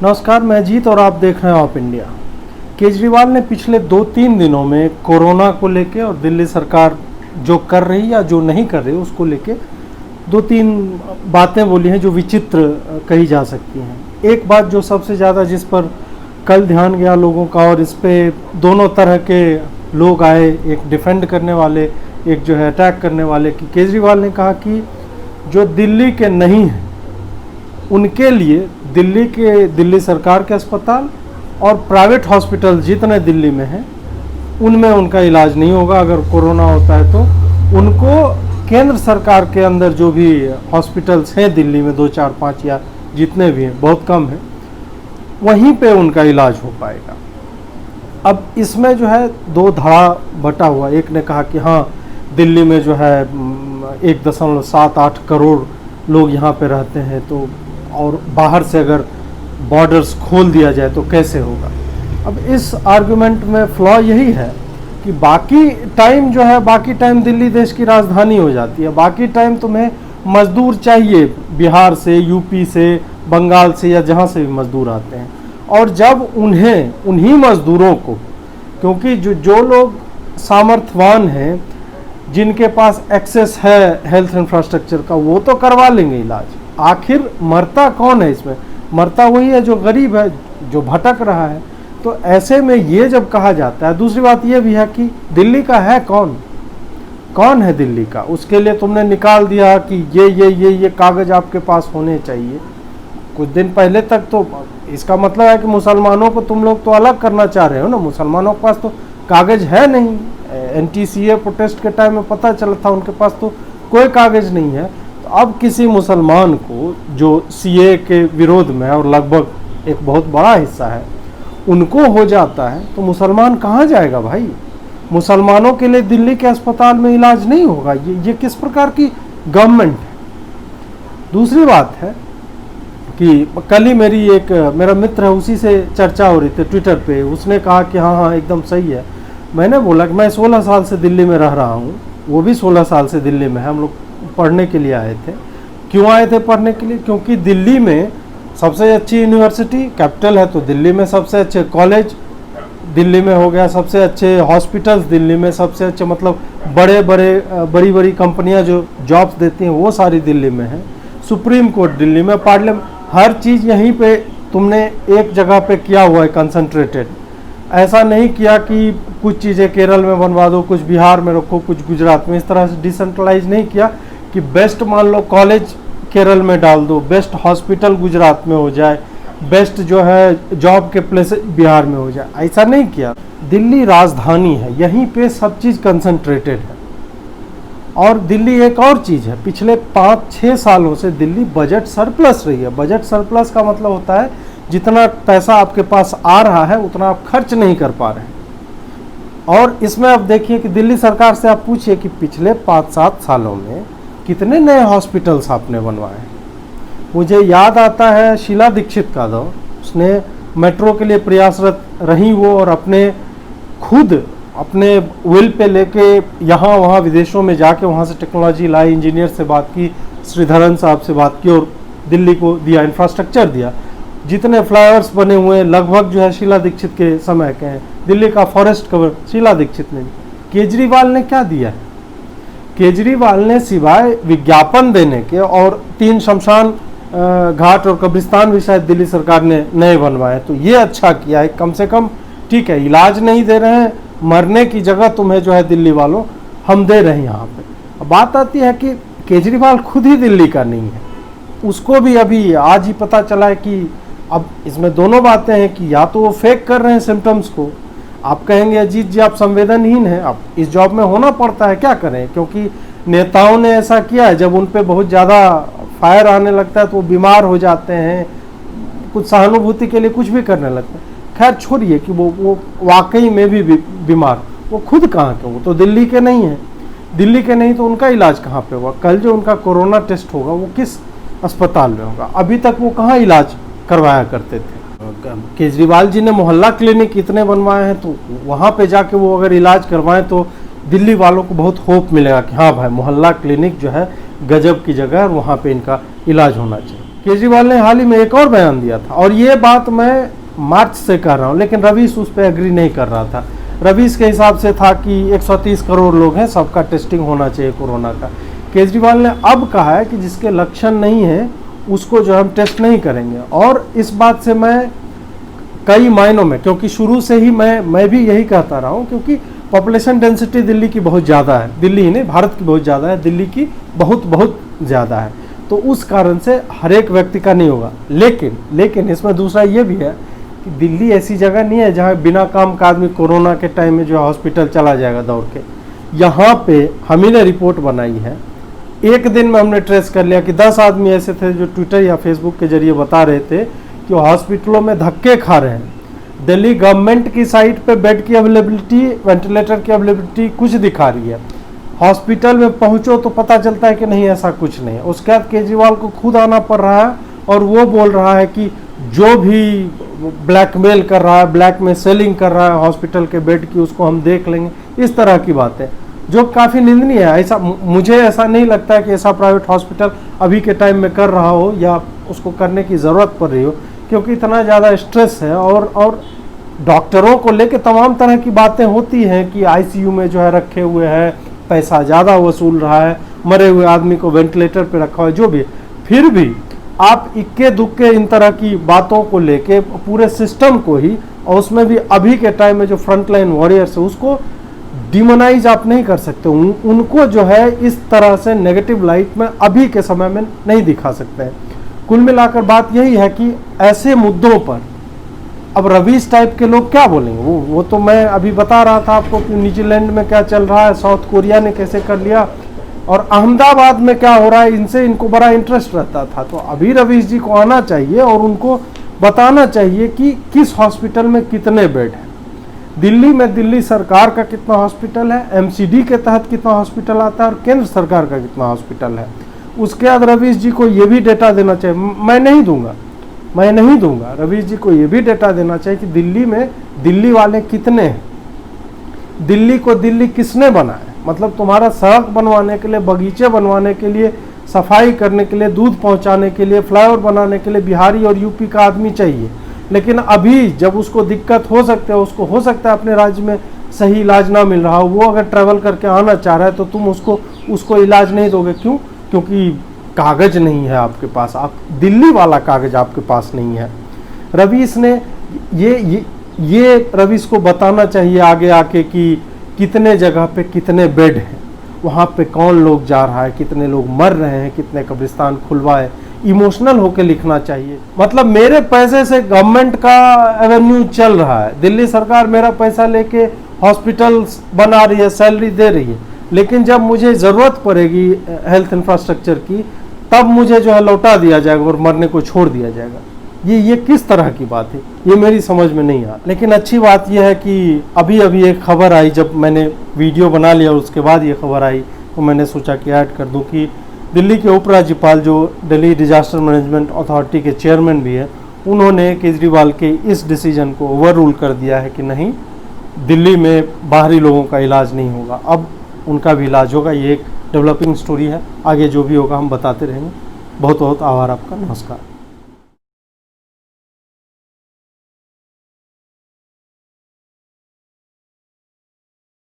नमस्कार, मैं अजीत और आप देख रहे हैं ऑफ इंडिया। केजरीवाल ने पिछले 2-3 दिनों में कोरोना को लेके और दिल्ली सरकार जो कर रही या जो नहीं कर रही उसको लेके 2-3 बातें बोली हैं जो विचित्र कही जा सकती हैं। एक बात जो सबसे ज़्यादा जिस पर कल ध्यान गया लोगों का, और इस पे दोनों तरह के लोग आए, एक डिफेंड करने वाले, एक जो है अटैक करने वाले, कि केजरीवाल ने कहा कि जो दिल्ली के नहीं हैं उनके लिए दिल्ली सरकार के अस्पताल और प्राइवेट हॉस्पिटल जितने दिल्ली में हैं उनमें उनका इलाज नहीं होगा। अगर कोरोना होता है तो उनको केंद्र सरकार के अंदर जो भी हॉस्पिटल्स हैं दिल्ली में 2, 4, 5 या जितने भी हैं, बहुत कम हैं, वहीं पे उनका इलाज हो पाएगा। अब इसमें जो है 2 धड़ा बटा हुआ। एक ने कहा कि हाँ, दिल्ली में जो है 1.78 करोड़ लोग यहाँ पे रहते हैं, तो और बाहर से अगर बॉर्डर्स खोल दिया जाए तो कैसे होगा। अब इस आर्गुमेंट में फ्लॉ यही है कि बाकी टाइम दिल्ली देश की राजधानी हो जाती है। बाकी टाइम तुम्हें मजदूर चाहिए, बिहार से, यूपी से, बंगाल से या जहाँ से भी मजदूर आते हैं। और जब उन्हीं मजदूरों को, क्योंकि जो लोग सामर्थ्यवान हैं, जिनके पास एक्सेस है हेल्थ इंफ्रास्ट्रक्चर का, वो तो करवा लेंगे इलाज। आखिर मरता कौन है इसमें? मरता वही है जो गरीब है, जो भटक रहा है। तो ऐसे में ये जब कहा जाता है, दूसरी बात ये भी है कि दिल्ली का है कौन है दिल्ली का? उसके लिए तुमने निकाल दिया कि ये कागज आपके पास होने चाहिए। कुछ दिन पहले तक तो इसका मतलब है कि मुसलमानों को तुम लोग तो अलग करना चाह रहे हो ना। मुसलमानों के पास तो कागज है नहीं। NTCA प्रोटेस्ट के टाइम में पता चला था उनके पास तो कोई कागज नहीं है। तो अब किसी मुसलमान को जो CA के विरोध में, और लगभग एक बहुत बड़ा हिस्सा है, उनको हो जाता है, तो मुसलमान कहाँ जाएगा भाई? मुसलमानों के लिए दिल्ली के अस्पताल में इलाज नहीं होगा। ये किस प्रकार की गवर्नमेंट है? दूसरी बात है कि कल ही मेरा मित्र है, उसी से चर्चा हो रही थी ट्विटर पे। उसने कहा कि हाँ एकदम सही है। मैंने बोला कि मैं 16 साल से दिल्ली में रह रहा हूँ, वो भी 16 साल से दिल्ली में है। हम लोग पढ़ने के लिए आए थे। क्यों आए थे पढ़ने के लिए? क्योंकि दिल्ली में सबसे अच्छी यूनिवर्सिटी, कैपिटल है तो दिल्ली में सबसे अच्छे कॉलेज दिल्ली में हो गया, सबसे अच्छे हॉस्पिटल्स दिल्ली में, सबसे अच्छे मतलब बड़ी कंपनियां जो जॉब्स देती हैं वो सारी दिल्ली में है। सुप्रीम कोर्ट दिल्ली में, पार्लियामेंट, हर चीज़ यहीं पे तुमने एक जगह पे किया हुआ है, कंसंट्रेटेड। ऐसा नहीं किया कि कुछ चीज़ें केरल में बनवा दो, कुछ बिहार में रखो, कुछ गुजरात में। इस तरह से डिसेंट्रलाइज नहीं किया कि बेस्ट मान लो कॉलेज केरल में डाल दो, बेस्ट हॉस्पिटल गुजरात में हो जाए, बेस्ट जो है जॉब के प्लेस बिहार में हो जाए। ऐसा नहीं किया। दिल्ली राजधानी है, यहीं पे सब चीज़ कंसंट्रेटेड है। और दिल्ली एक और चीज़ है, पिछले 5-6 सालों से दिल्ली बजट सरप्लस रही है। बजट सरप्लस का मतलब होता है जितना पैसा आपके पास आ रहा है उतना आप खर्च नहीं कर पा रहे हैं। और इसमें आप देखिए कि दिल्ली सरकार से आप पूछिए कि पिछले 5-7 सालों में कितने नए हॉस्पिटल्स आपने बनवाए हैं। मुझे याद आता है शीला दीक्षित का दौर। उसने मेट्रो के लिए प्रयासरत रही वो, और अपने विल पे लेके यहाँ वहाँ विदेशों में जाके वहाँ से टेक्नोलॉजी लाई, इंजीनियर से बात की, श्रीधरन साहब से बात की, और दिल्ली को दिया, इंफ्रास्ट्रक्चर दिया। जितने फ्लाईओवर्स बने हुए लगभग जो है शीला दीक्षित के समय के हैं। दिल्ली का फॉरेस्ट कवर शीला दीक्षित ने। केजरीवाल ने क्या दिया है? केजरीवाल ने सिवाय विज्ञापन देने के, और 3 शमशान घाट और कब्रिस्तान भी शायद दिल्ली सरकार ने नए बनवाए, तो ये अच्छा किया है। कम से कम ठीक है, इलाज नहीं दे रहे हैं, मरने की जगह तुम्हें जो है दिल्ली वालों हम दे रहे हैं यहाँ पे। अब बात आती है कि केजरीवाल खुद ही दिल्ली का नहीं है। उसको भी अभी आज ही पता चला है कि अब इसमें दोनों बातें हैं कि या तो वो फेक कर रहे हैं सिम्टम्स को। आप कहेंगे अजीत जी आप संवेदनहीन हैं, आप इस जॉब में होना पड़ता है, क्या करें, क्योंकि नेताओं ने ऐसा किया है। जब उन पे बहुत ज़्यादा फायर आने लगता है तो वो बीमार हो जाते हैं, कुछ सहानुभूति के लिए कुछ भी करने लगते हैं। खैर छोड़िए कि वो वाकई में भी बीमार, वो खुद कहाँ के, वो तो दिल्ली के नहीं हैं। दिल्ली के नहीं तो उनका इलाज कहाँ पे होगा? कल जो उनका कोरोना टेस्ट होगा वो किस अस्पताल में होगा? अभी तक वो कहाँ इलाज करवाया करते थे? केजरीवाल जी ने मोहल्ला क्लिनिक इतने बनवाए हैं, तो वहाँ पे जाके वो अगर इलाज करवाएं तो दिल्ली वालों को बहुत होप मिलेगा कि हाँ भाई मोहल्ला क्लिनिक जो है गजब की जगह है और वहाँ पे इनका इलाज होना चाहिए। केजरीवाल ने हाल ही में एक और बयान दिया था, और ये बात मैं मार्च से कर रहा हूँ, लेकिन रवीश उस पर एग्री नहीं कर रहा था। रवीश के हिसाब से था कि 130 करोड़ लोग हैं, सबका टेस्टिंग होना चाहिए कोरोना का। केजरीवाल ने अब कहा है कि जिसके लक्षण नहीं है उसको जो हम टेस्ट नहीं करेंगे। और इस बात से मैं कई मायनों में, क्योंकि शुरू से ही मैं भी यही कहता रहा हूँ, क्योंकि पॉपुलेशन डेंसिटी दिल्ली की बहुत ज़्यादा है, दिल्ली ही नहीं भारत की बहुत ज़्यादा है, दिल्ली की बहुत ज़्यादा है, तो उस कारण से हर एक व्यक्ति का नहीं होगा। लेकिन इसमें दूसरा ये भी है कि दिल्ली ऐसी जगह नहीं है जहाँ बिना काम का आदमी कोरोना के टाइम में जो है हॉस्पिटल चला जाएगा दौड़ के। यहाँ पे हम ही ने रिपोर्ट बनाई है, एक दिन में हमने ट्रेस कर लिया कि 10 आदमी ऐसे थे जो ट्विटर या फेसबुक के जरिए बता रहे थे कि हॉस्पिटलों में धक्के खा रहे हैं। दिल्ली गवर्नमेंट की साइट पे बेड की अवेलेबिलिटी, वेंटिलेटर की अवेलेबिलिटी कुछ दिखा रही है, हॉस्पिटल में पहुंचो तो पता चलता है कि नहीं, ऐसा कुछ नहीं है। उसके बाद केजरीवाल को खुद आना पड़ रहा है और वो बोल रहा है कि जो भी ब्लैकमेल कर रहा है, ब्लैक में सेलिंग कर रहा है हॉस्पिटल के बेड की, उसको हम देख लेंगे। इस तरह की बातें जो काफ़ी निंदनीय है। ऐसा मुझे ऐसा नहीं लगता है कि ऐसा प्राइवेट हॉस्पिटल अभी के टाइम में कर रहा हो या उसको करने की ज़रूरत पड़ रही हो, क्योंकि इतना ज़्यादा स्ट्रेस है। और डॉक्टरों को लेके तमाम तरह की बातें होती हैं कि आईसीयू में जो है रखे हुए हैं, पैसा ज़्यादा वसूल रहा है, मरे हुए आदमी को वेंटिलेटर पे रखा हुआ है, जो भी। फिर भी आप इक्के दुक्के इन तरह की बातों को लेके पूरे सिस्टम को ही, और उसमें भी अभी के टाइम में जो फ्रंटलाइन वॉरियर्स है उसको डिमोनाइज आप नहीं कर सकते। उनको जो है इस तरह से नेगेटिव लाइट में अभी के समय में नहीं दिखा सकते हैं। कुल मिलाकर बात यही है कि ऐसे मुद्दों पर अब रवीश टाइप के लोग क्या बोलेंगे, वो तो मैं अभी बता रहा था आपको कि न्यूजीलैंड में क्या चल रहा है, साउथ कोरिया ने कैसे कर लिया, और अहमदाबाद में क्या हो रहा है, इनको बड़ा इंटरेस्ट रहता था। तो अभी रवीश जी को आना चाहिए और उनको बताना चाहिए कि किस हॉस्पिटल में कितने बेड हैं। दिल्ली में दिल्ली सरकार का कितना हॉस्पिटल है, एमसीडी के तहत कितना हॉस्पिटल आता है और केंद्र सरकार का कितना हॉस्पिटल है। उसके बाद रवीश जी को ये भी डेटा देना चाहिए। मैं नहीं दूंगा, रवीश जी को ये भी डेटा देना चाहिए कि दिल्ली में दिल्ली वाले कितने हैं, दिल्ली को दिल्ली किसने बनाया। मतलब तुम्हारा सड़क बनवाने के लिए, बगीचे बनवाने के लिए, सफाई करने के लिए, दूध पहुंचाने के लिए, फ्लाईओवर बनाने के लिए बिहारी और यूपी का आदमी चाहिए। लेकिन अभी जब उसको दिक्कत हो सकता है, उसको हो सकता है अपने राज्य में सही इलाज ना मिल रहा हो, वो अगर ट्रैवल करके आना चाह रहा है तो तुम उसको इलाज नहीं दोगे। क्यों? क्योंकि कागज नहीं है आपके पास, आप दिल्ली वाला कागज आपके पास नहीं है। रवीश ने ये रवीश को बताना चाहिए आगे आके कि कितने जगह पे कितने बेड हैं, वहाँ पे कौन लोग जा रहा है, कितने लोग मर रहे हैं, कितने कब्रिस्तान खुलवाए। इमोशनल होके लिखना चाहिए। मतलब मेरे पैसे से गवर्नमेंट का एवेन्यू चल रहा है, दिल्ली सरकार मेरा पैसा लेके हॉस्पिटल्स बना रही है, सैलरी दे रही है, लेकिन जब मुझे ज़रूरत पड़ेगी हेल्थ इंफ्रास्ट्रक्चर की तब मुझे जो है लौटा दिया जाएगा और मरने को छोड़ दिया जाएगा। ये किस तरह की बात है, ये मेरी समझ में नहीं आ। लेकिन अच्छी बात यह है कि अभी एक खबर आई, जब मैंने वीडियो बना लिया और उसके बाद ये खबर आई तो मैंने सोचा कि ऐड कर दूं कि दिल्ली के उपराज्यपाल जो दिल्ली डिजास्टर मैनेजमेंट अथॉरिटी के चेयरमैन भी है, उन्होंने केजरीवाल के इस डिसीजन को ओवर रूल कर दिया है कि नहीं, दिल्ली में बाहरी लोगों का इलाज नहीं होगा, अब उनका भी इलाज होगा। ये एक डेवलपिंग स्टोरी है, आगे जो भी होगा हम बताते रहेंगे। बहुत बहुत आभार आपका, नमस्कार।